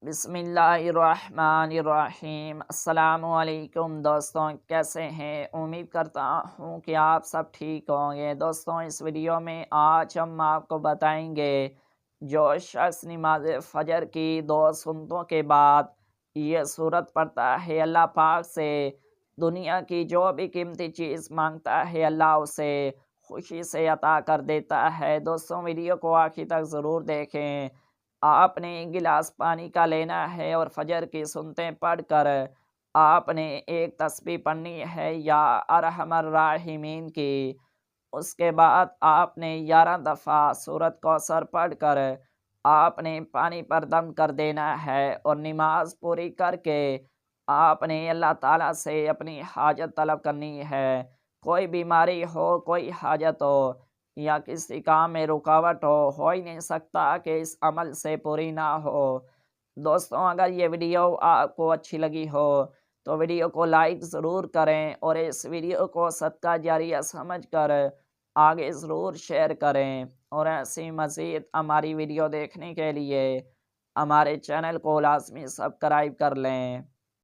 بسم اللہ الرحمن الرحیم۔ السلام علیکم دوستوں، کیسے ہیں؟ امید کرتا ہوں کہ آپ سب ٹھیک ہوں گے۔ دوستوں، اس ویڈیو میں آج ہم آپ کو بتائیں گے جو شخص نماز فجر کی 2 سنتوں کے بعد یہ سورت پڑھتا ہے، اللہ پاک سے دنیا کی جو بھی قیمتی چیز مانگتا ہے اللہ اسے خوشی سے عطا کر دیتا ہے۔ دوستوں، ویڈیو کو آخر تک ضرور دیکھیں۔ آپ نے ایک گلاس پانی کا لینا ہے اور فجر کی سنتیں پڑھ کر آپ نے ایک تسبیح پڑھنی ہے یا ارحم الراحمین کی۔ اس کے بعد آپ نے 11 دفعہ سورۃ کوثر پڑھ کر آپ نے پانی پر دم کر دینا ہے اور نماز پوری کر کے آپ نے اللہ تعالیٰ سے اپنی حاجت طلب کرنی ہے۔ کوئی بیماری ہو، کوئی حاجت ہو یا کسی کام میں رکاوٹ ہو ہی نہیں سکتا کہ اس عمل سے پوری نہ ہو۔ دوستوں، اگر یہ ویڈیو آپ کو اچھی لگی ہو تو ویڈیو کو لائک ضرور کریں اور اس ویڈیو کو صدقہ جاریہ سمجھ کر آگے ضرور شیئر کریں، اور ایسی مزید ہماری ویڈیو دیکھنے کے لیے ہمارے چینل کو لازمی سبسکرائب کر لیں۔